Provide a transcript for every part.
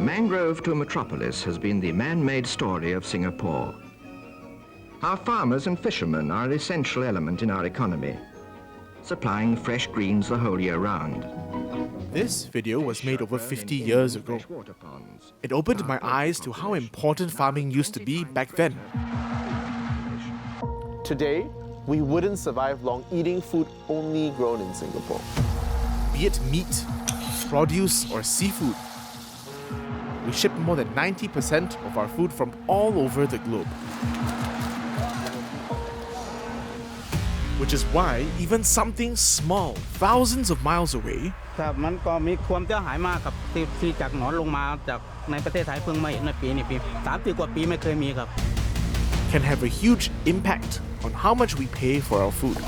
mangrove to metropolis has been the man-made story of Singapore. Our farmers and fishermen are an essential element in our economy, supplying fresh greens the whole year round. This video was made over 50 years ago. It opened my eyes to how important farming used to be back then. Today, we wouldn't survive long eating food only grown in Singapore. Be it meat, produce, or seafood, we ship more than 90% of our food from all over the globe. Which is why even something small, thousands of miles away, can have a huge impact on how much we pay for our food.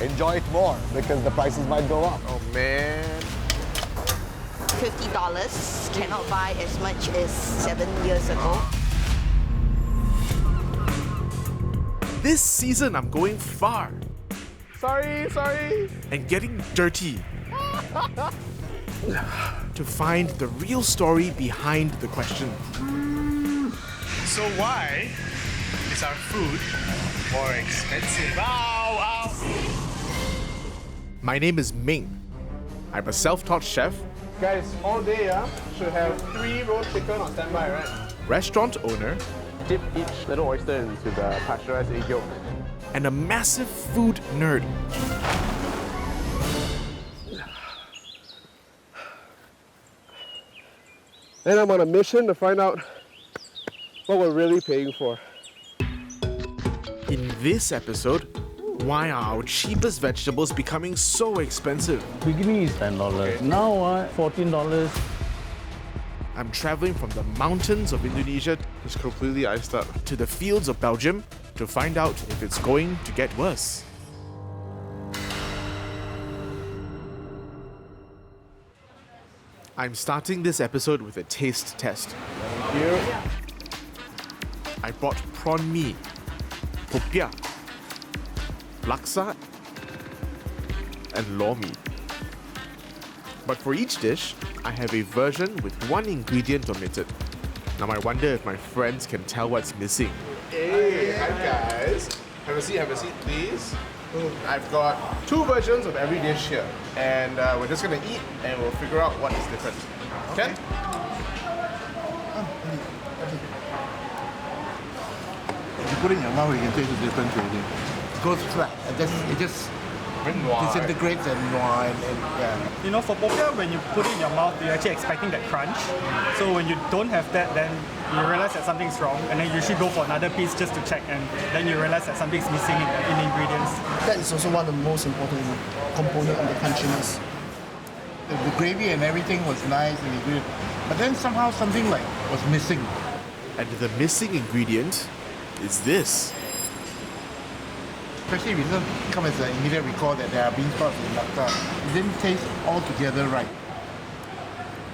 Enjoy it more because the prices might go up. Oh man. $50 cannot buy as much as 7 years ago. This season I'm going far. Sorry. And getting dirty. To find the real story behind the question. So why is our food more expensive? Ow! My name is Ming. I'm a self-taught chef, Guys, all day should have 3 roast chicken on standby, right? restaurant owner, Dip each little oyster into the pasteurized egg yolk. and a massive food nerd. And I'm on a mission to find out what we're really paying for. In this episode, why are our cheapest vegetables becoming so expensive? Beginning is $10. Now, $14. I'm traveling from the mountains of Indonesia It's completely iced up. to the fields of Belgium to find out if it's going to get worse. I'm starting this episode with a taste test. Here, I bought prawn mee, popiah, laksa, and lor mee. But for each dish, I have a version with one ingredient omitted. Now I wonder if my friends can tell what's missing. hey, hi guys. Have a seat, please. I've got 2 versions of every dish here, and we're just gonna eat and we'll figure out what is different. Okay? If you put it in your mouth, you can taste the difference already. It goes flat. It just disintegrates and yeah. You know, for popiah, when you put it in your mouth, you're actually expecting that crunch. So when you don't have that, then you realize that something's wrong, and then you should go for another piece just to check, and then you realize that something's missing in the ingredients. That is also one of the most important components of the crunchiness. The gravy and everything was nice and good, but then somehow something was missing. And the missing ingredient is this. Especially if it doesn't come as an immediate recall that there are bean sprouts in laksa. It didn't taste altogether right.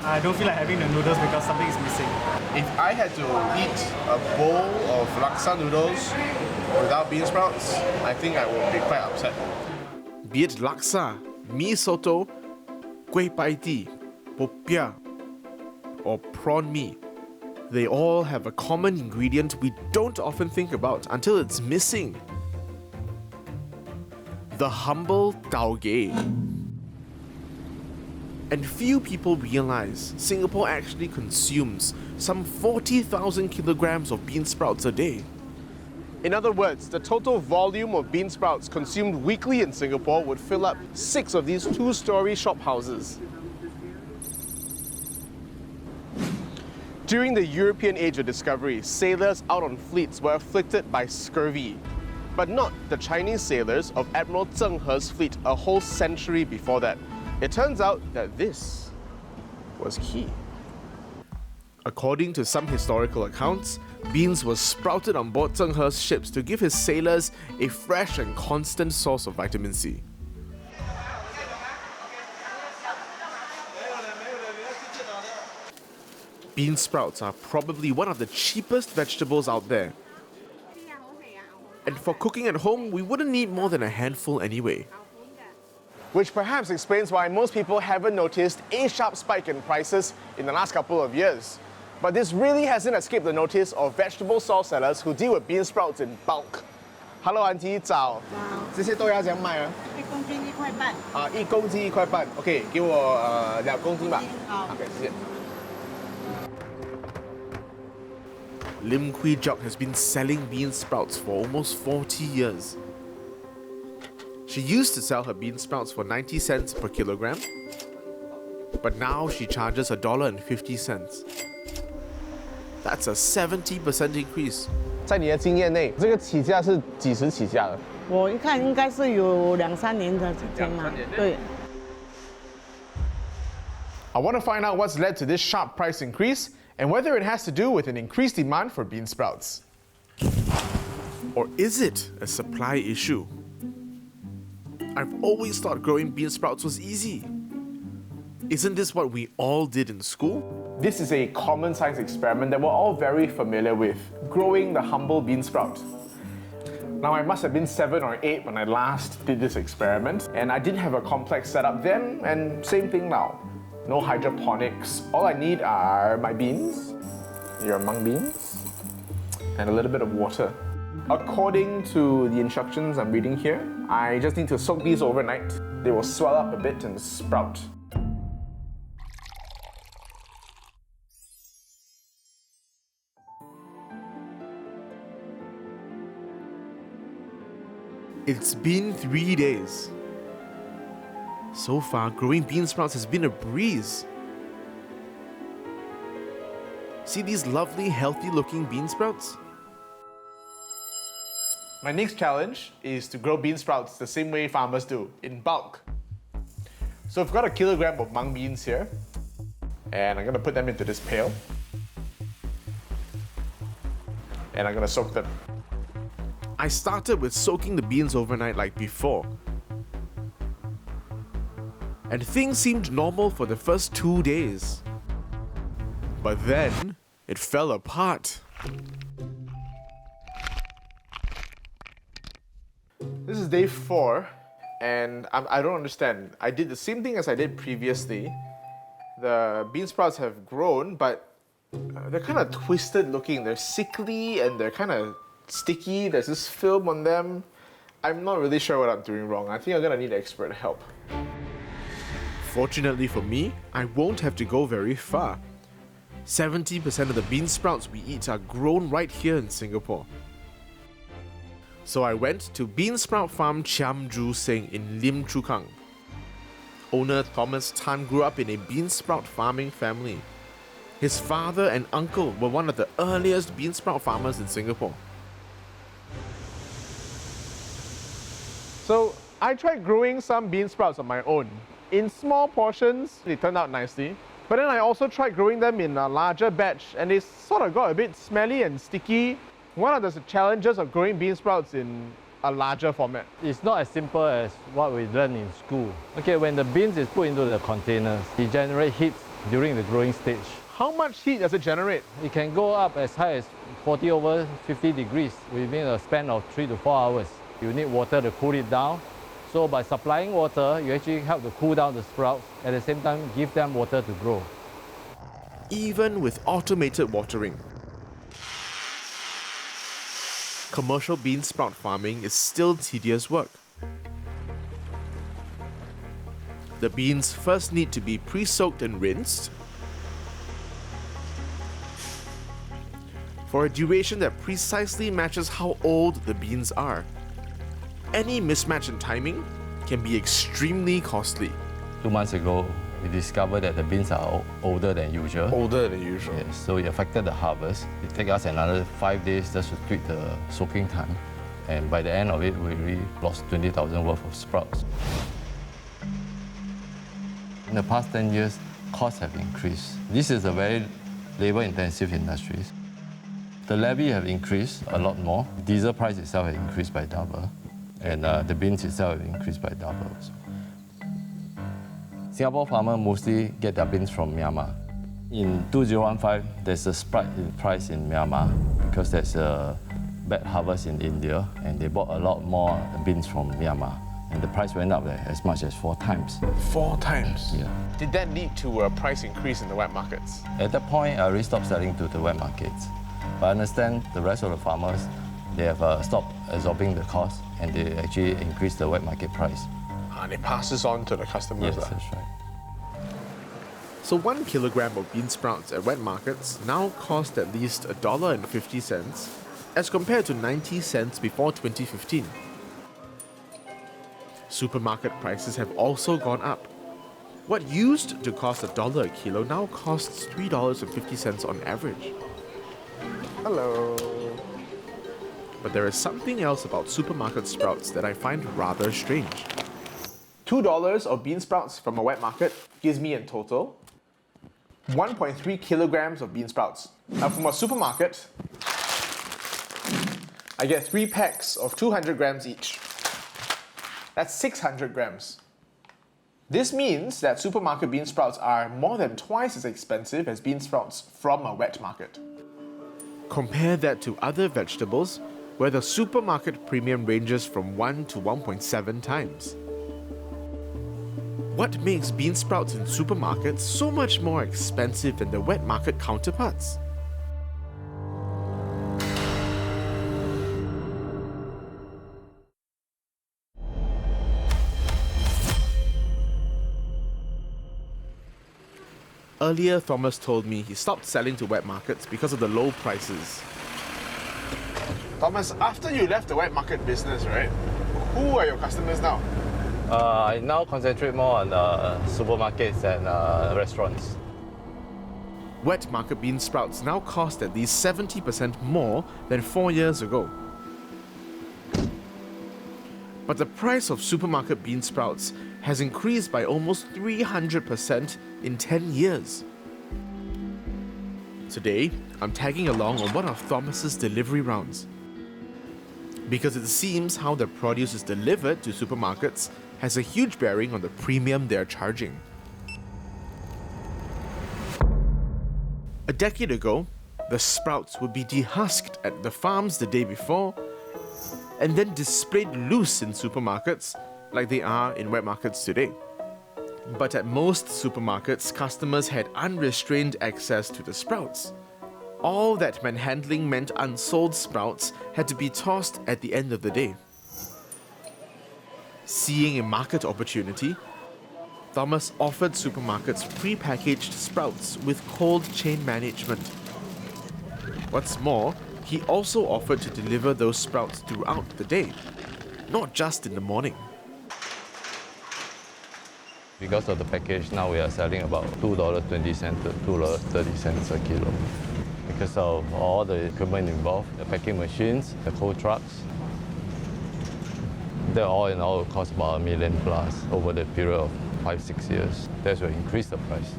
I don't feel like having the noodles because something is missing. If I had to eat a bowl of laksa noodles without bean sprouts, I think I would be quite upset. Be it laksa, mee soto, kueh pai tee, popiah, or prawn mee, they all have a common ingredient we don't often think about until it's missing. The humble taugeh. And few people realize Singapore actually consumes some 40,000 kilograms of bean sprouts a day. In other words, the total volume of bean sprouts consumed weekly in Singapore would fill up 6 of these 2-story shop houses. During the European Age of Discovery, sailors out on fleets were afflicted by scurvy. But not the Chinese sailors of Admiral Zheng He's fleet a whole century before that. It turns out that this was key. According to some historical accounts, beans were sprouted on board Zheng He's ships to give his sailors a fresh and constant source of vitamin C. Bean sprouts are probably one of the cheapest vegetables out there. And for cooking at home, we wouldn't need more than a handful anyway. which perhaps explains why most people haven't noticed a sharp spike in prices in the last couple of years. But this really hasn't escaped the notice of vegetable stall sellers who deal with bean sprouts in bulk. Hello, Auntie, 早。这些豆芽怎样卖啊？1公斤1块半。1公斤1块半。OK， 给我2公斤吧。好。OK， 谢谢。Lim Kui Jok has been selling bean sprouts for almost 40 years. She used to sell her bean sprouts for 90 cents per kilogram, but now she charges $1.50. That's a 70% increase. 在你的经验内，这个起价是几时起价的？我一看应该是有2-3年的时间嘛。对。I want to find out what's led to this sharp price increase and whether it has to do with an increased demand for bean sprouts. Or is it a supply issue? I've always thought growing bean sprouts was easy. Isn't this what we all did in school? This is a common science experiment that we're all very familiar with, growing the humble bean sprout. Now, I must have been 7 or 8 when I last did this experiment, and I didn't have a complex setup then, and same thing now. No hydroponics. All I need are my beans, your mung beans, and a little bit of water. According to the instructions I'm reading here, I just need to soak these overnight. They will swell up a bit and sprout. It's been 3 days. So far, growing bean sprouts has been a breeze. See these lovely, healthy-looking bean sprouts? My next challenge is to grow bean sprouts the same way farmers do, in bulk. So I've got a kilogram of mung beans here, and I'm gonna put them into this pail. And I'm gonna soak them. I started with soaking the beans overnight like before. And things seemed normal for the first 2 days. But then, it fell apart. This is day 4, and I don't understand. I did the same thing as I did previously. The bean sprouts have grown, but they're kind of twisted looking. They're sickly and they're kind of sticky. There's this film on them. I'm not really sure what I'm doing wrong. I think I'm gonna need expert help. Fortunately for me, I won't have to go very far. 70% of the bean sprouts we eat are grown right here in Singapore. So I went to Bean Sprout Farm Chiam Ju Seng in Lim Chu Kang. Owner Thomas Tan grew up in a bean sprout farming family. His father and uncle were one of the earliest bean sprout farmers in Singapore. So I tried growing some bean sprouts on my own. In small portions, they turned out nicely. But then I also tried growing them in a larger batch, and they sort of got a bit smelly and sticky. What are the challenges of growing bean sprouts in a larger format? It's not as simple as what we learn in school. Okay, when the beans is put into the containers, it generates heat during the growing stage. How much heat does it generate? It can go up as high as 40 over 50 degrees within a span of 3 to 4 hours. You need water to cool it down. So by supplying water, you actually help to cool down the sprouts, at the same time give them water to grow. Even with automated watering, commercial bean sprout farming is still tedious work. The beans first need to be pre-soaked and rinsed for a duration that precisely matches how old the beans are. Any mismatch in timing can be extremely costly. 2 months ago, we discovered that the beans are older than usual. Older than usual. Yes, so it affected the harvest. It took us another 5 days just to tweak the soaking time. And by the end of it, we really lost 20,000 worth of sprouts. In the past 10 years, costs have increased. This is a very labor-intensive industry. The levy have increased a lot more. Diesel price itself has increased by double. And the beans itself have increased by double also. Singapore farmers mostly get their beans from Myanmar. In 2015, there's a spike in price in Myanmar because there's a bad harvest in India, and they bought a lot more beans from Myanmar. And the price went up as much as 4 times. 4 times? Yeah. Did that lead to a price increase in the wet markets? At that point, I already stopped selling to the wet markets. But I understand the rest of the farmers, they have stopped absorbing the cost and they actually increased the wet market price. And it passes on to the customers. Yes, that's right. So 1 kilogram of bean sprouts at wet markets now cost at least $1.50 as compared to 90 cents before 2015. Supermarket prices have also gone up. What used to cost $1 a kilo now costs $3.50 on average. Hello. But there is something else about supermarket sprouts that I find rather strange. $2 of bean sprouts from a wet market gives me in total 1.3 kilograms of bean sprouts. Now from a supermarket, I get 3 packs of 200 grams each. That's 600 grams. This means that supermarket bean sprouts are more than twice as expensive as bean sprouts from a wet market. Compare that to other vegetables, where the supermarket premium ranges from 1 to 1.7 times. What makes bean sprouts in supermarkets so much more expensive than the wet market counterparts? Earlier, Thomas told me he stopped selling to wet markets because of the low prices. Thomas, after you left the wet market business, right? Who are your customers now? I now concentrate more on supermarkets and restaurants. Wet market bean sprouts now cost at least 70% more than 4 years ago. But the price of supermarket bean sprouts has increased by almost 300% in 10 years. Today, I'm tagging along on one of Thomas's delivery rounds. Because it seems how the produce is delivered to supermarkets has a huge bearing on the premium they're charging. A decade ago, the sprouts would be dehusked at the farms the day before and then displayed loose in supermarkets like they are in wet markets today. But at most supermarkets, customers had unrestrained access to the sprouts. All that manhandling meant unsold sprouts had to be tossed at the end of the day. Seeing a market opportunity, Thomas offered supermarkets pre-packaged sprouts with cold chain management. What's more, he also offered to deliver those sprouts throughout the day, not just in the morning. Because of the package, now we are selling about $2.20 to $2.30 a kilo. Because of all the equipment involved, the packing machines, the cold trucks, that all in all will cost about $1 million plus over the period of 5-6 years. That's what increased the price.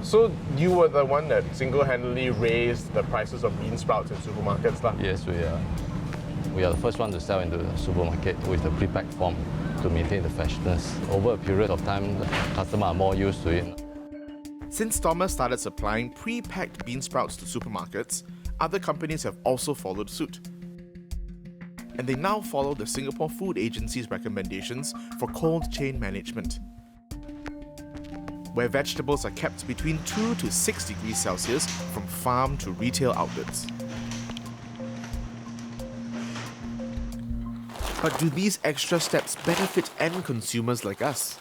So you were the one that single-handedly raised the prices of bean sprouts in supermarkets, lah? Yes, we are. We are the first one to sell into the supermarket with the pre-packed form to maintain the freshness. Over a period of time, customers are more used to it. Since Thomas started supplying pre-packed bean sprouts to supermarkets, other companies have also followed suit. And they now follow the Singapore Food Agency's recommendations for cold chain management, where vegetables are kept between 2 to 6 degrees Celsius from farm to retail outlets. But do these extra steps benefit end consumers like us?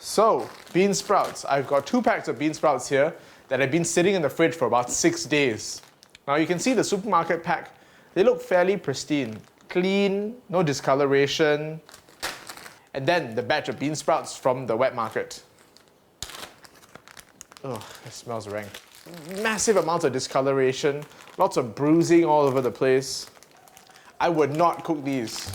So, bean sprouts. I've got 2 packs of bean sprouts here that have been sitting in the fridge for about 6 days. Now you can see the supermarket pack. They look fairly pristine. Clean, no discoloration. And then the batch of bean sprouts from the wet market. Oh, it smells rank. Massive amounts of discoloration, lots of bruising all over the place. I would not cook these.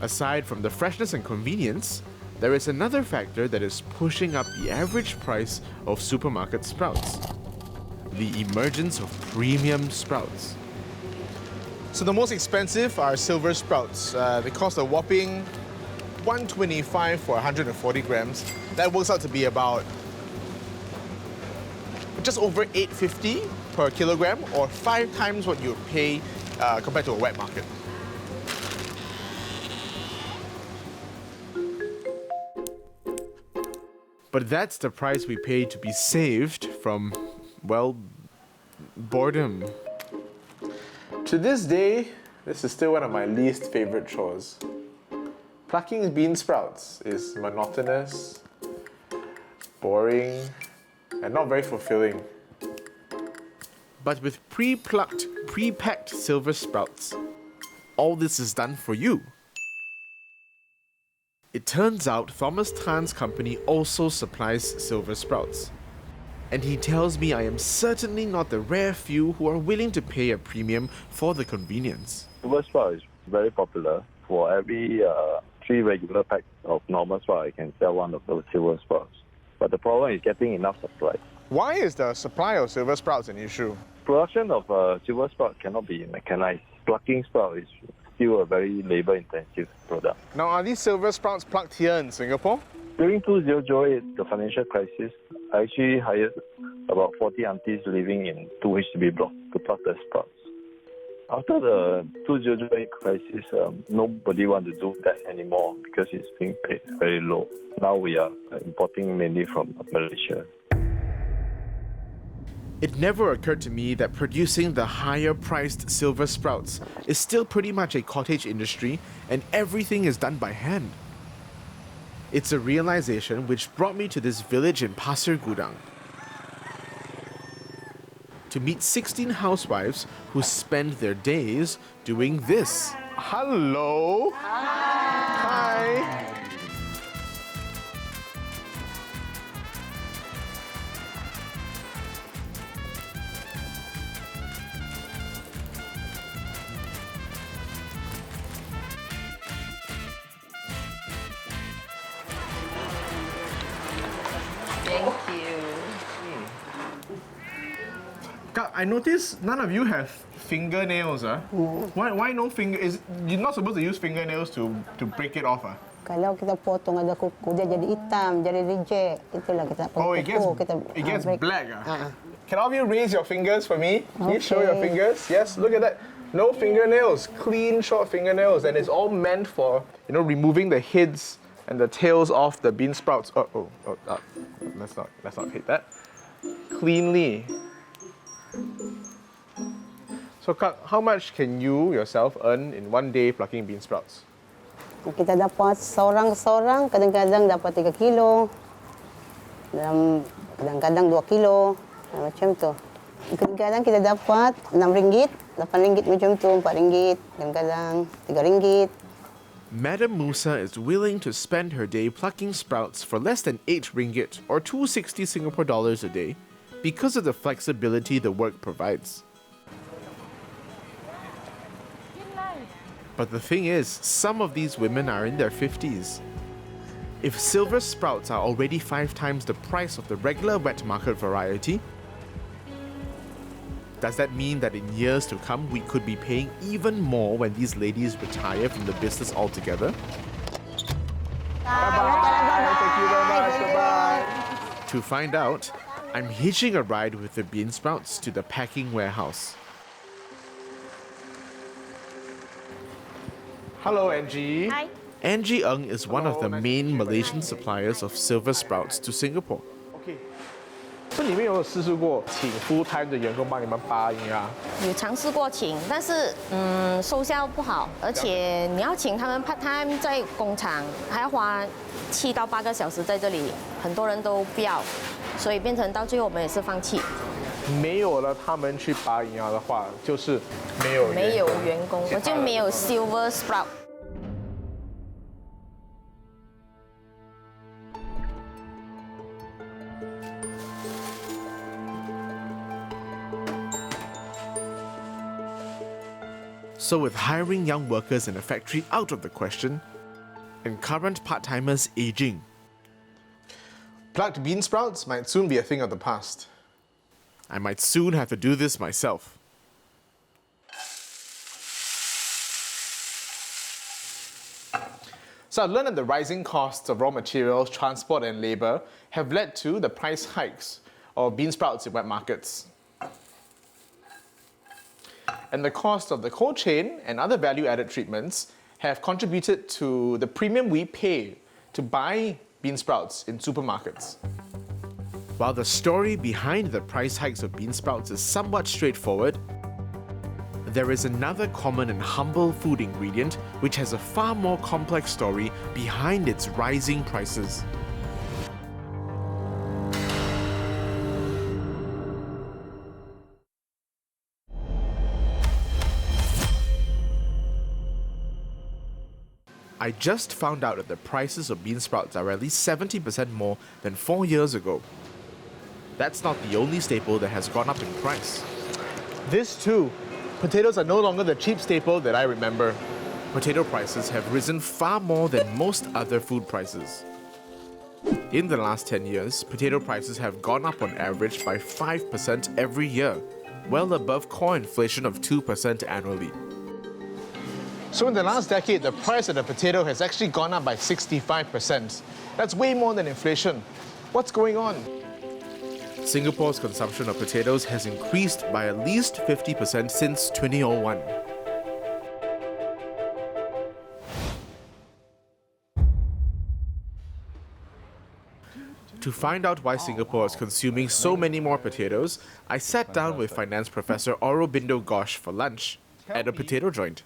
Aside from the freshness and convenience, there is another factor that is pushing up the average price of supermarket sprouts: the emergence of premium sprouts. So the most expensive are silver sprouts. They cost a whopping $125 for 140 grams. That works out to be about just over $8.50 per kilogram, or 5 times what you pay compared to a wet market. But that's the price we pay to be saved from, well, boredom. To this day, this is still one of my least favorite chores. Plucking bean sprouts is monotonous, boring, and not very fulfilling. But with pre-plucked, pre-packed silver sprouts, all this is done for you. It turns out Thomas Tan's company also supplies silver sprouts. And he tells me I am certainly not the rare few who are willing to pay a premium for the convenience. Silver sprout is very popular. For every 3 regular packs of normal sprout, I can sell one of those silver sprouts. But the problem is getting enough supply. Why is the supply of silver sprouts an issue? Production of silver sprout cannot be mechanized. Plucking sprout is still a very labor-intensive product. Now, are these silver sprouts plucked here in Singapore? During 2008, the financial crisis, I actually hired about 40 aunties living in 2 HDB blocks to pluck the sprouts. After the 2008 crisis, nobody wanted to do that anymore because it's being paid very low. Now we are importing mainly from Malaysia. It never occurred to me that producing the higher-priced silver sprouts is still pretty much a cottage industry and everything is done by hand. It's a realization which brought me to this village in Pasir Gudang to meet 16 housewives who spend their days doing this. Hello. Hi. Thank you. I noticed none of you have fingernails. Why no finger? You're not supposed to use fingernails to break it off. Kalau kita potong ada kuku, dia jadi hitam, jadi reject. Itulah kita potong Oh, it gets break. black. Can all of you raise your fingers for me? Can you show your fingers? Yes, look at that. No fingernails, clean short fingernails, and it's all meant for, removing the heads and the tails off the bean sprouts. Let's not hit that. Cleanly. So, Kak, how much can you yourself earn in one day plucking bean sprouts? Kita dapat seorang-seorang, kadang-kadang dapat 3 kilo, kadang-kadang 2 kilo, macam tu. Kadang-kadang kita dapat RM6, RM8 macam tu, RM4, kadang-kadang RM3. Madam Musa is willing to spend her day plucking sprouts for less than 8 ringgit or 260 Singapore dollars a day because of the flexibility the work provides. But the thing is, some of these women are in their 50s. If silver sprouts are already 5 times the price of the regular wet market variety, does that mean that in years to come we could be paying even more when these ladies retire from the business altogether? Bye-bye. Thank you very much. Bye-bye. To find out, I'm hitching a ride with the bean sprouts to the packing warehouse. Hello, Angie. Hi. Angie Ng is one of the main Malaysian suppliers of silver sprouts to Singapore. Okay. 这里面有试试过请 full time 的员工帮你们拔营啊？有尝试过请，但是收效不好，而且你要请他们 part time 在工厂，还要花7到8个小时在这里，很多人都不要，所以变成到最后我们也是放弃。没有了他们去拔营啊的话，就是没有员工，我就没有 silver sprout。 So with hiring young workers in a factory out of the question, and current part-timers aging. Plucked bean sprouts might soon be a thing of the past. I might soon have to do this myself. So I've learned that the rising costs of raw materials, transport and labour have led to the price hikes of bean sprouts in wet markets. And the cost of the cold chain and other value-added treatments have contributed to the premium we pay to buy bean sprouts in supermarkets. While the story behind the price hikes of bean sprouts is somewhat straightforward, there is another common and humble food ingredient which has a far more complex story behind its rising prices. I just found out that the prices of bean sprouts are at least 70% more than 4 years ago. That's not the only staple that has gone up in price. This too. Potatoes are no longer the cheap staple that I remember. Potato prices have risen far more than most other food prices. In the last 10 years, potato prices have gone up on average by 5% every year, well above core inflation of 2% annually. So in the last decade, the price of the potato has actually gone up by 65%. That's way more than inflation. What's going on? Singapore's consumption of potatoes has increased by at least 50% since 2001. To find out why Singapore is consuming so many more potatoes, I sat down with finance professor Aurobindo Ghosh for lunch at a potato joint.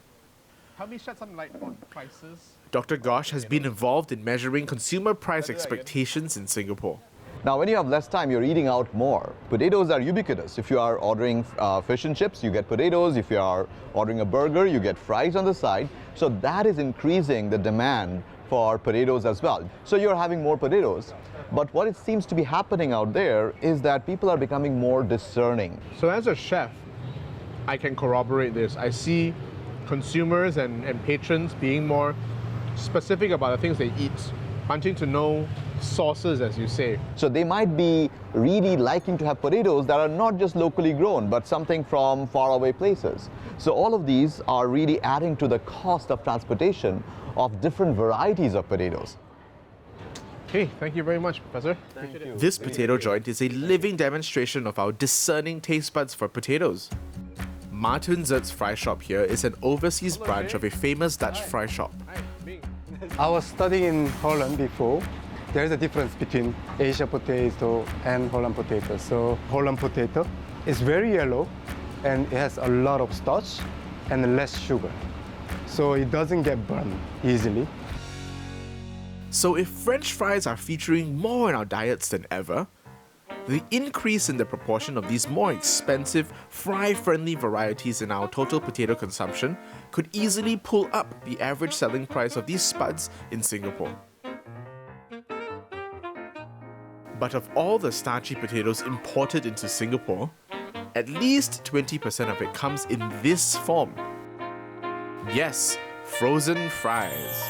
Help me shed some light on prices. Dr. Ghosh has been involved in measuring consumer price expectations in Singapore. Now, when you have less time, you're eating out more. Potatoes are ubiquitous. If you are ordering fish and chips, you get potatoes. If you are ordering a burger, you get fries on the side. So that is increasing the demand for potatoes as well. So you're having more potatoes. But what it seems to be happening out there is that people are becoming more discerning. So as a chef, I can corroborate this. I see consumers and patrons being more specific about the things they eat, wanting to know sources, as you say. So they might be really liking to have potatoes that are not just locally grown, but something from faraway places. So all of these are really adding to the cost of transportation of different varieties of potatoes. Okay, thank you very much, Professor. This potato joint is a living demonstration of our discerning taste buds for potatoes. Martin Zert's fry shop here is an overseas branch of a famous Dutch fry shop. I was studying in Holland before. There's a difference between Asia potato and Holland potato. So Holland potato is very yellow and it has a lot of starch and less sugar. So it doesn't get burned easily. So if French fries are featuring more in our diets than ever, the increase in the proportion of these more expensive, fry-friendly varieties in our total potato consumption could easily pull up the average selling price of these spuds in Singapore. But of all the starchy potatoes imported into Singapore, at least 20% of it comes in this form. Yes, frozen fries.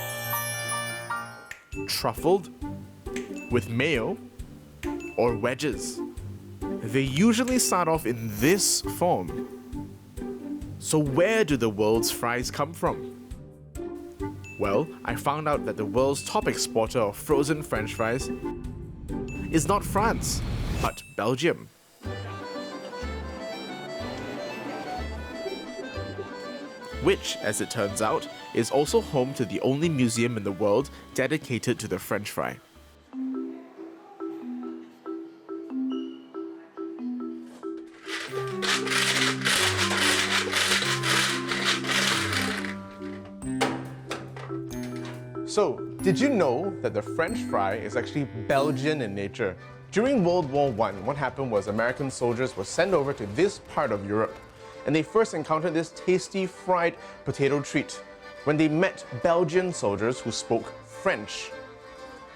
Truffled, with mayo, or wedges. They usually start off in this form. So where do the world's fries come from? Well, I found out that the world's top exporter of frozen French fries is not France, but Belgium. Which, as it turns out, is also home to the only museum in the world dedicated to the French fry. So, did you know that the French fry is actually Belgian in nature? During World War I, what happened was American soldiers were sent over to this part of Europe, and they first encountered this tasty fried potato treat when they met Belgian soldiers who spoke French.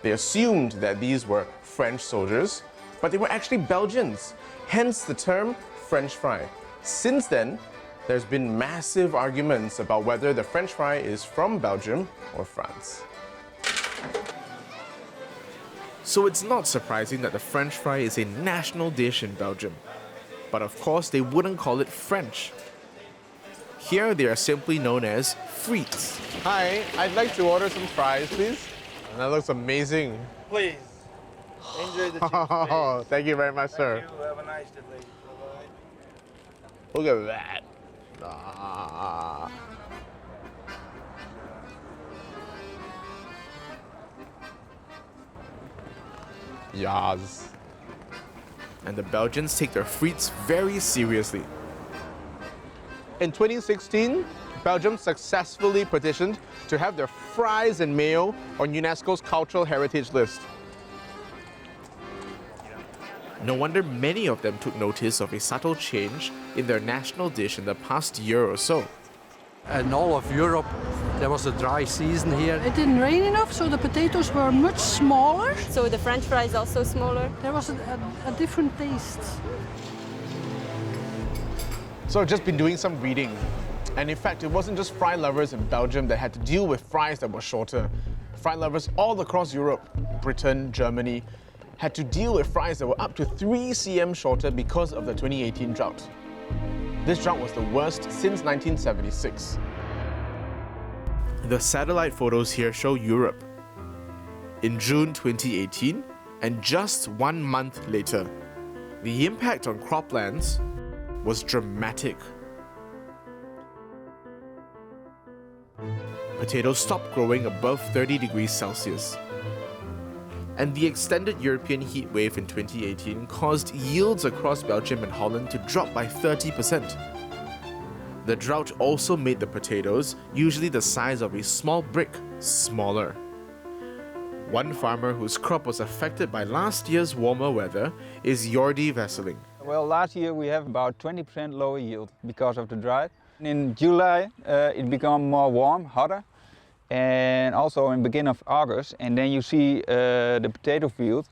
They assumed that these were French soldiers, but they were actually Belgians, hence the term French fry. Since then, there's been massive arguments about whether the French fry is from Belgium or France. So it's not surprising that the French fry is a national dish in Belgium. But of course, they wouldn't call it French. Here, they are simply known as frites. Hi, I'd like to order some fries, please. That looks amazing. Please. Enjoy the chips, Oh, thank you very much, sir. Thank you. Have a nice day, ladies. Bye-bye. Look at that. Ah. Yes. And the Belgians take their frites very seriously. In 2016, Belgium successfully petitioned to have their fries and mayo on UNESCO's Cultural Heritage List. No wonder many of them took notice of a subtle change in their national dish in the past year or so. In all of Europe, there was a dry season here. It didn't rain enough, so the potatoes were much smaller. So the French fries also smaller. There was a different taste. So I've just been doing some reading. And in fact, it wasn't just fry lovers in Belgium that had to deal with fries that were shorter. Fry lovers all across Europe, Britain, Germany, had to deal with fries that were up to 3 cm shorter because of the 2018 drought. This drought was the worst since 1976. The satellite photos here show Europe. In June 2018, and just 1 month later, the impact on croplands was dramatic. Potatoes stopped growing above 30 degrees Celsius. And the extended European heat wave in 2018 caused yields across Belgium and Holland to drop by 30%. The drought also made the potatoes, usually the size of a small brick, smaller. One farmer whose crop was affected by last year's warmer weather is Jordi Vesseling. Well, last year we have about 20% lower yield because of the drought. In July it became more warm, hotter, and also in beginning of August, and then you see the potato field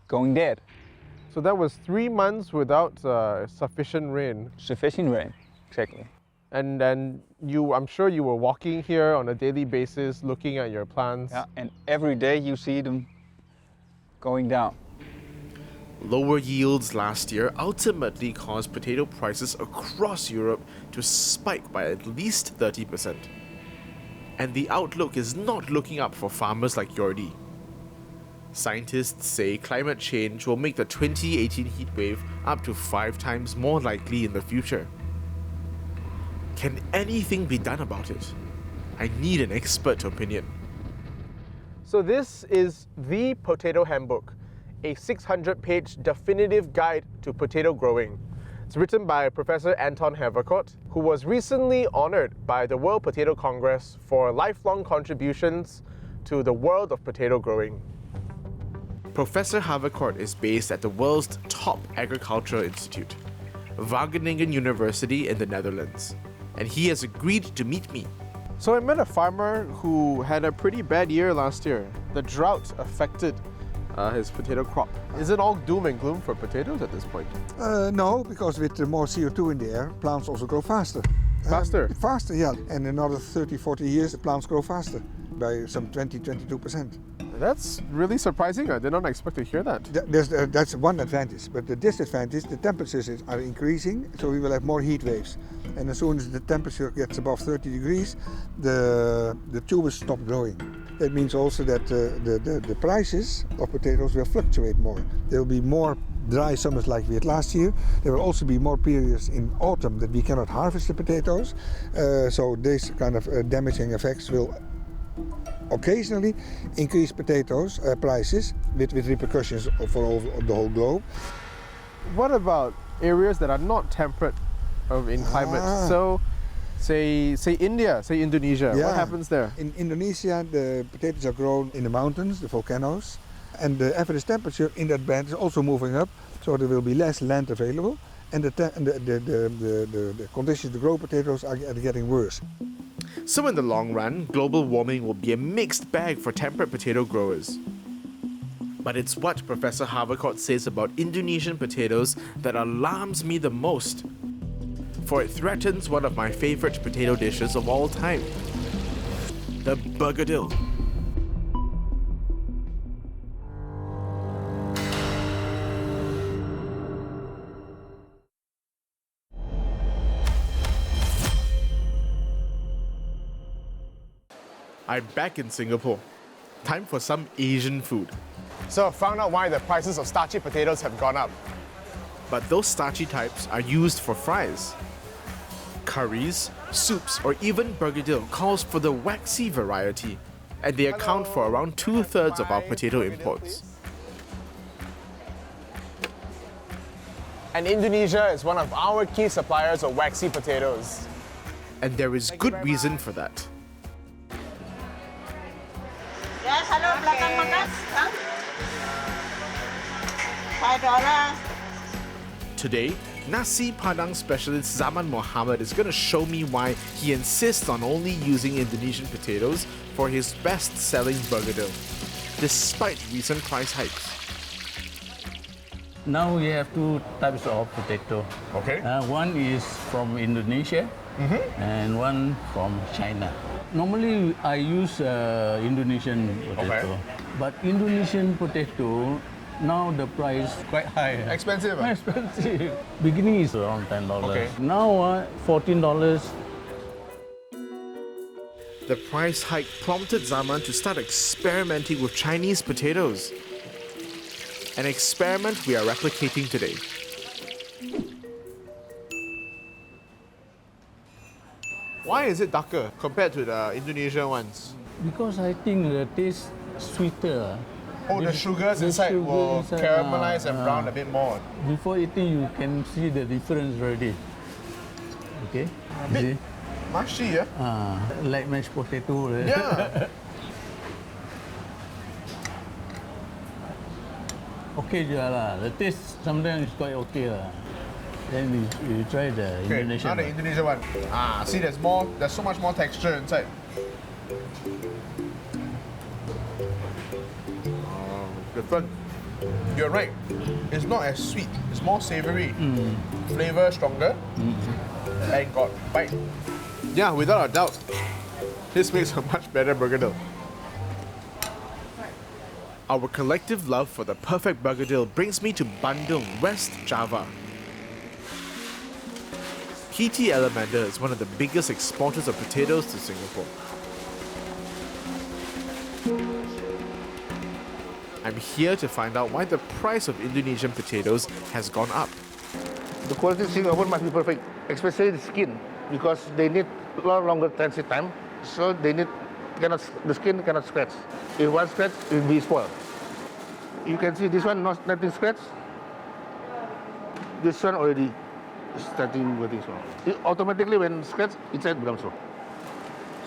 going dead. So that was 3 months without sufficient rain. Sufficient rain, exactly. And then I'm sure you were walking here on a daily basis, looking at your plants. Yeah, and every day you see them going down. Lower yields last year ultimately caused potato prices across Europe to spike by at least 30%. And the outlook is not looking up for farmers like Jordi. Scientists say climate change will make the 2018 heatwave up to 5 times more likely in the future. Can anything be done about it? I need an expert opinion. So this is the Potato Handbook, a 600-page definitive guide to potato growing. It's written by Professor Anton Havercourt, who was recently honored by the World Potato Congress for lifelong contributions to the world of potato growing. Professor Havercourt is based at the world's top agricultural institute, Wageningen University in the Netherlands, and he has agreed to meet me. So I met a farmer who had a pretty bad year last year. The drought affected his potato crop. Is it all doom and gloom for potatoes at this point? No, because with more CO2 in the air, plants also grow faster. Faster? Faster, yeah. And in another 30, 40 years, the plants grow faster by some 20, 22%. That's really surprising. I did not expect to hear that. That's one advantage. But the disadvantage, the temperatures are increasing, so we will have more heat waves. And as soon as the temperature gets above 30 degrees, the tubers stop growing. That means also that the prices of potatoes will fluctuate more. There will be more dry summers like we had last year. There will also be more periods in autumn that we cannot harvest the potatoes. So these kind of damaging effects will occasionally increase potatoes prices with repercussions for the whole globe. What about areas that are not temperate in climate? So say India, say Indonesia. Yeah. What happens there? In Indonesia, the potatoes are grown in the mountains, the volcanoes, and the average temperature in that band is also moving up, so there will be less land available, and the conditions to grow potatoes are getting worse. So in the long run, global warming will be a mixed bag for temperate potato growers. But it's what Professor Havercourt says about Indonesian potatoes that alarms me the most. For it threatens one of my favorite potato dishes of all time, the bergedil. I'm back in Singapore. Time for some Asian food. So I found out why the prices of starchy potatoes have gone up. But those starchy types are used for fries. Curries, soups, or even bergedil calls for the waxy variety, and they account for around 2/3 of our potato imports. And Indonesia is one of our key suppliers of waxy potatoes. And there is good reason for that. Yes, hello, belakang makan. $5. Today, Nasi Padang specialist Zaman Mohammed is going to show me why he insists on only using Indonesian potatoes for his best-selling bergedil, despite recent price hikes. Now we have two types of potato. Okay. One is from Indonesia and one from China. Normally I use Indonesian potato, but Indonesian potato now the price quite high. Expensive? Expensive. Beginning is around $10. Okay. Now $14. The price hike prompted Zaman to start experimenting with Chinese potatoes. An experiment we are replicating today. Why is it darker compared to the Indonesian ones? Because I think the taste sweeter. Oh, the sugars inside will caramelize and brown a bit more. Before eating, you can see the difference already. Okay? A bit mushy, yeah? Like mashed potato. Yeah. Okay je lah. The taste sometimes is quite okay lah. Then you try the Indonesian now the Indonesian one. See, there's so much more texture inside. Different. You're right. It's not as sweet. It's more savory. Flavor stronger. And got bite. Yeah, without a doubt, this makes a much better bergedil. Our collective love for the perfect bergedil brings me to Bandung, West Java. PT Elementa is one of the biggest exporters of potatoes to Singapore. I'm here to find out why the price of Indonesian potatoes has gone up. The quality in Singapore must be perfect, especially the skin, because they need a lot longer transit time, so the skin cannot scratch. If one scratch, it will be spoiled. You can see this one, nothing scratch. This one already starting getting small. Automatically, when scratch, inside becomes raw.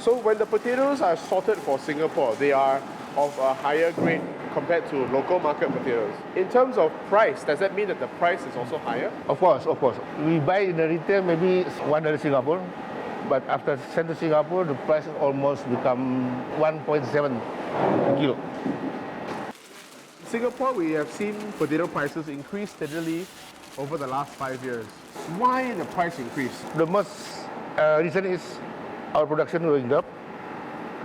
So when the potatoes are sorted for Singapore, they are of a higher grade compared to local market potatoes. In terms of price, does that mean that the price is also higher? Of course, of course. We buy in the retail maybe $1 Singapore, but after send to Singapore, the price almost become 1.7 kilo. In Singapore, we have seen potato prices increase steadily over the last 5 years. Why the price increase? The most reason is our production going up,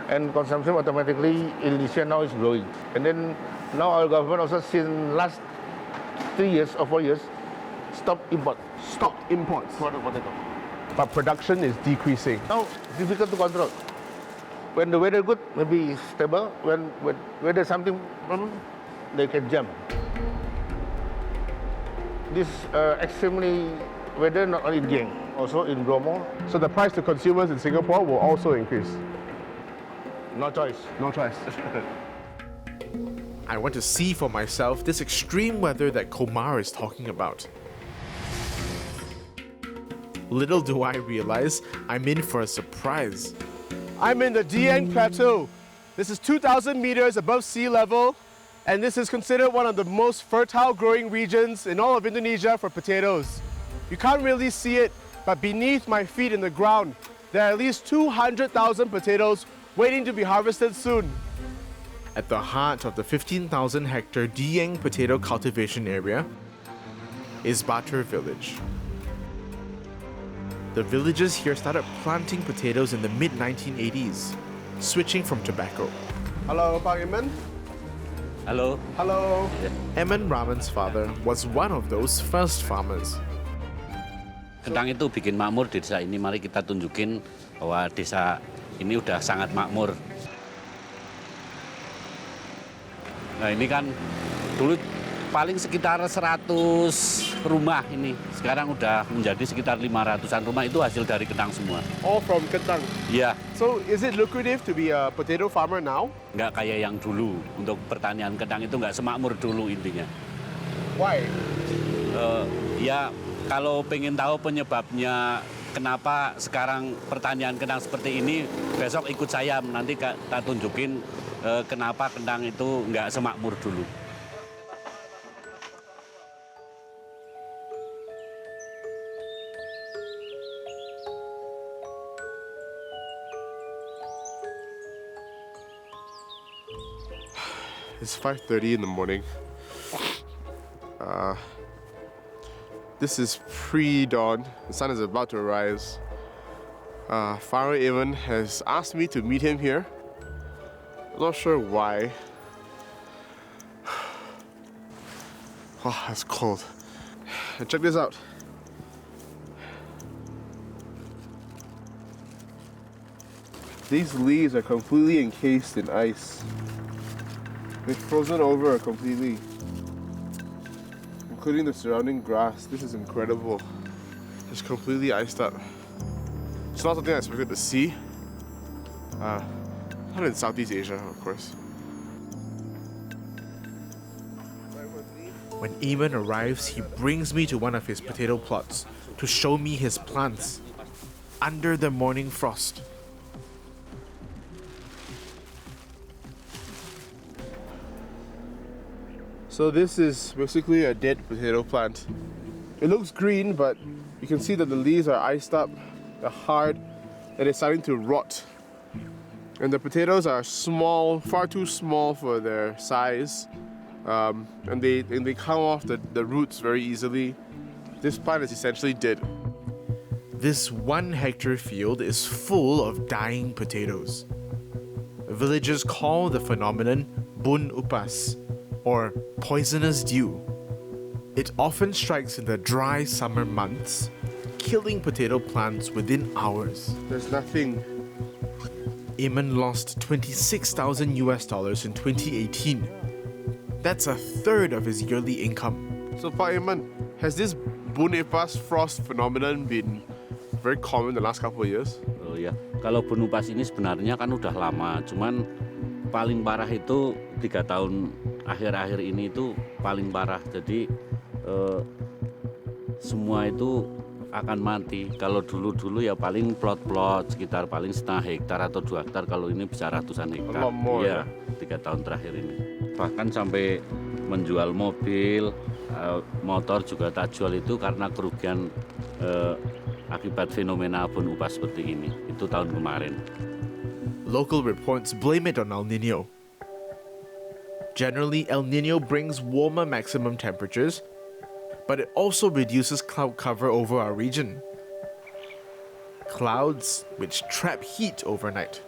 and consumption automatically in Indonesia now is growing. And then now our government also since last 3 years or 4 years stopped import. Stopped imports? For the potato. But production is decreasing. Now it's difficult to control. When the weather good, maybe it's stable. When weather something problem, they can jump. This extremely weather not only in Geng, also in Bromo. So the price to consumers in Singapore will also increase? No choice. No choice. I want to see for myself this extreme weather that Komar is talking about. Little do I realize I'm in for a surprise. I'm in the Dieng Plateau. This is 2,000 meters above sea level, and this is considered one of the most fertile growing regions in all of Indonesia for potatoes. You can't really see it, but beneath my feet in the ground, there are at least 200,000 potatoes waiting to be harvested soon. At the heart of the 15,000 hectare Dieng potato cultivation area is Batur village. The villagers here started planting potatoes in the mid-1980s, switching from tobacco. Hello, Pak Iman. Halo. Hello. Eman Rahman's father was one of those first farmers. Tentang itu bikin makmur desa ini, mari kita tunjukin bahwa desa ini udah sangat makmur. Nah ini kan dulu paling sekitar 100 rumah ini. Sekarang udah menjadi sekitar 500-an rumah, itu hasil dari kentang semua. All from kentang? Iya. So is it lucrative to be a potato farmer now? Nggak kayak yang dulu. Untuk pertanian kentang itu nggak semakmur dulu intinya. Why? Ya kalau pengen tahu penyebabnya kenapa sekarang pertanian kentang seperti ini, besok ikut saya, nanti kita tunjukin kenapa kentang itu nggak semakmur dulu. It's 5:30 in the morning. This is pre-dawn. The sun is about to rise. Farmer Evan has asked me to meet him here. I'm not sure why. Oh, it's cold. And check this out. These leaves are completely encased in ice. They've frozen over completely, including the surrounding grass. This is incredible. It's completely iced up. It's not something I expected to see. Not in Southeast Asia, of course. When Eamon arrives, he brings me to one of his potato plots to show me his plants under the morning frost. So this is basically a dead potato plant. It looks green, but you can see that the leaves are iced up, they're hard, and it's starting to rot. And the potatoes are small, far too small for their size, and they come off the roots very easily. This plant is essentially dead. This 1 hectare field is full of dying potatoes. Villagers call the phenomenon bun upas, or poisonous dew. It often strikes in the dry summer months, killing potato plants within hours. There's nothing. Eamon lost $26,000 in 2018. That's a third of his yearly income. So, Pak Eamon, has this bun-upas frost phenomenon been very common the last couple of years? Oh ya, kalau bun-upas ini sebenarnya kan udah lama, cuman paling parah itu 3 tahun akhir-akhir ini itu paling parah. Jadi semua itu akan mati. Kalau dulu-dulu ya paling plot-plot sekitar paling setengah hektar atau 2 hektar. Kalau ini bisa ratusan hektar. Iya, 3 tahun terakhir ini. Bahkan sampai menjual mobil, motor juga tak jual itu karena kerugian akibat fenomena bun-upas seperti ini. Itu tahun kemarin. Local reports blame it on El Nino. Generally, El Nino brings warmer maximum temperatures, but it also reduces cloud cover over our region. Clouds which trap heat overnight.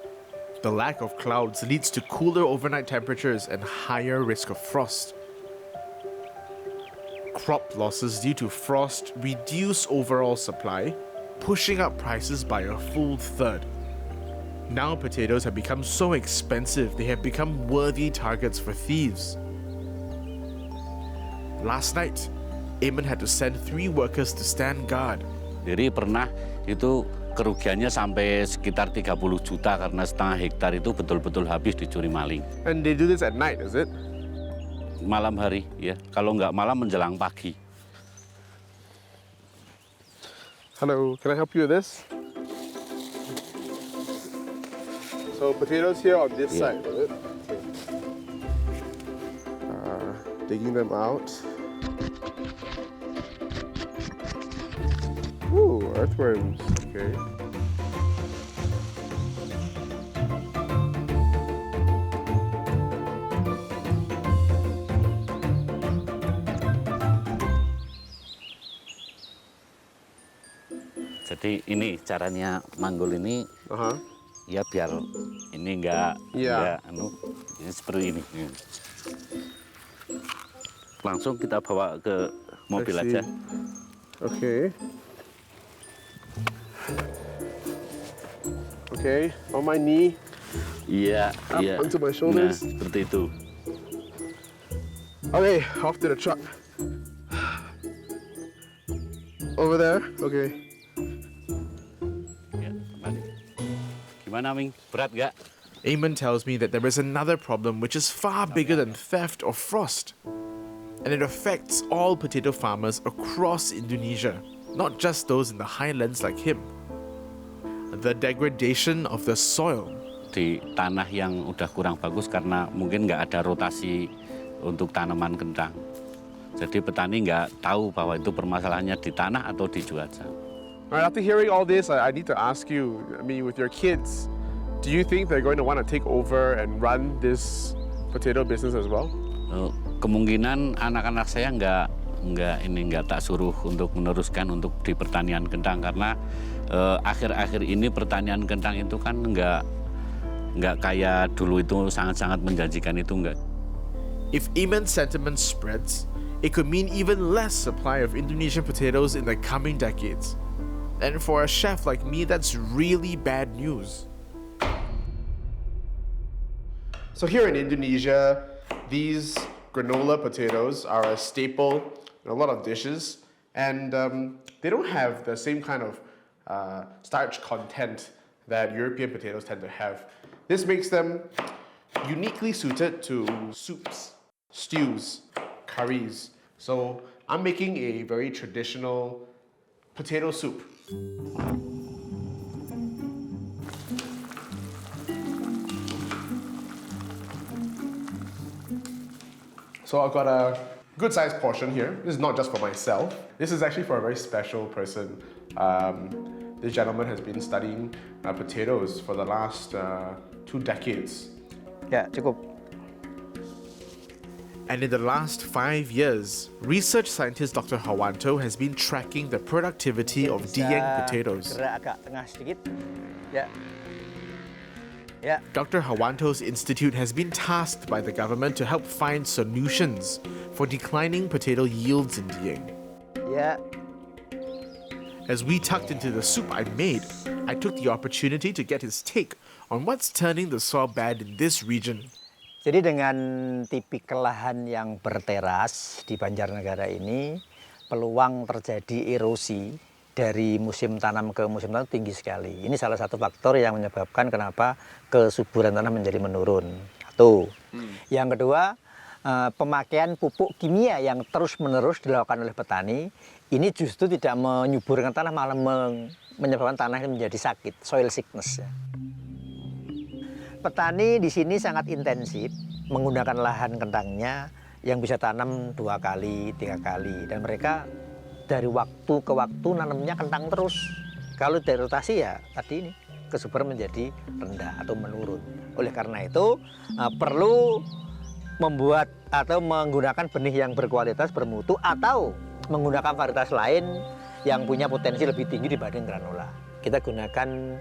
The lack of clouds leads to cooler overnight temperatures and higher risk of frost. Crop losses due to frost reduce overall supply, pushing up prices by a full third. Now potatoes have become so expensive, they have become worthy targets for thieves. Last night, Eamon had to send 3 workers to stand guard. Jadi pernah itu kerugiannya sampai sekitar 30 juta karena setengah hektar itu betul-betul habis dicuri maling. And they do this at night, is it? Malam hari, ya. Kalau nggak malam menjelang pagi. Hello, can I help you with this? So potatoes here on this side, is it? Okay. Digging them out. Ooh, earthworms. Okay. Jadi ini caranya manggul ini. Ya biar ini enggak ini seperti ini. Langsung kita bawa ke mobil aja. Okay. Okay, on my knee. Iya, Up onto my shoulders. Nah, seperti itu. Okay, off to the truck. Over there, okay. Ya, kembali. Gimana, Ming? Berat nggak? Eamon tells me that there is another problem which is far bigger than theft or frost. And it affects all potato farmers across Indonesia, not just those in the highlands like him. The degradation of the soil. Di tanah yang udah kurang bagus karena mungkin nggak ada rotasi untuk tanaman kentang. Jadi petani nggak tahu bahwa itu permasalahannya di tanah atau di cuaca. All right, after hearing all this, I need to ask you, I mean, with your kids, do you think they're going to want to take over and run this potato business as well? Kemungkinan anak-anak saya nggak tak suruh untuk meneruskan untuk di pertanian kentang karena akhir-akhir ini pertanian kentang itu kan nggak kayak dulu itu sangat-sangat menjanjikan itu enggak. If Eamon's sentiment spreads, it could mean even less supply of Indonesian potatoes in the coming decades. And for a chef like me, that's really bad news. So here in Indonesia, these granola potatoes are a staple in a lot of dishes, and they don't have the same kind of starch content that European potatoes tend to have. This makes them uniquely suited to soups, stews, curries. So I'm making a very traditional potato soup. So I've got a good sized portion here. This is not just for myself. This is actually for a very special person. This gentleman has been studying potatoes for the last 2 decades. Ya, cukup. And in the last 5 years, research scientist Dr. Hawanto has been tracking the productivity of Dieng potatoes. Gerak agak tengah sedikit. Ya. Ya. Dr. Hawanto's institute has been tasked by the government to help find solutions for declining potato yields in Dieng. Ya. As we tucked into the soup I made, I took the opportunity to get his take on what's turning the soil bad in this region. Jadi dengan tipikal lahan yang berteras di Banjarnegara ini, peluang terjadi erosi dari musim tanam ke musim tanam tinggi sekali. Ini salah satu faktor yang menyebabkan kenapa kesuburan tanah menjadi menurun. Satu. Yang kedua, pemakaian pupuk kimia yang terus-menerus dilakukan oleh petani, ini justru tidak menyuburkan tanah, malah menyebabkan tanah menjadi sakit, soil sickness. Petani di sini sangat intensif menggunakan lahan kentangnya yang bisa tanam 2 kali, 3 kali, dan mereka dari waktu ke waktu nanamnya kentang terus. Kalau dari rotasi ya tadi ini kesuburan menjadi rendah atau menurun. Oleh karena itu perlu membuat atau menggunakan benih yang berkualitas, bermutu, atau menggunakan varietas lain yang punya potensi lebih tinggi dibanding granola. Kita gunakan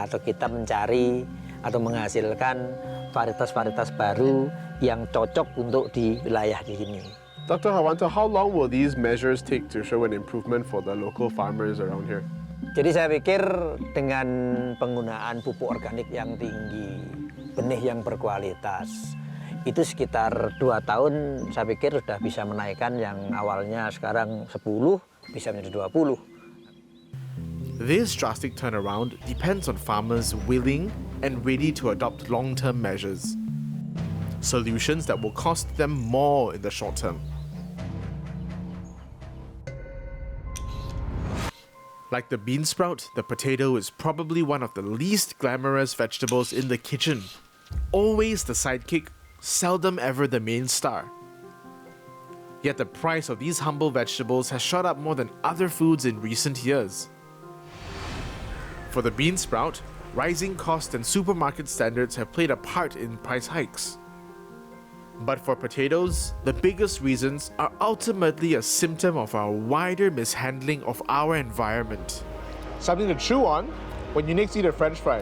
atau kita mencari atau menghasilkan varietas-varietas baru yang cocok untuk di wilayah di sini. Dr. Hawanto, how long will these measures take to show an improvement for the local farmers around here? Jadi saya pikir dengan penggunaan pupuk organik yang tinggi, benih yang berkualitas, itu sekitar 2 tahun saya pikir sudah bisa menaikkan yang awalnya sekarang 10 bisa menjadi 20. This drastic turnaround depends on farmers willing and ready to adopt long-term measures, solutions that will cost them more in the short term. Like the bean sprout, the potato is probably one of the least glamorous vegetables in the kitchen. Always the sidekick, seldom ever the main star. Yet the price of these humble vegetables has shot up more than other foods in recent years. For the bean sprout, rising costs and supermarket standards have played a part in price hikes. But for potatoes, the biggest reasons are ultimately a symptom of our wider mishandling of our environment. Something to chew on when you next eat a French fry.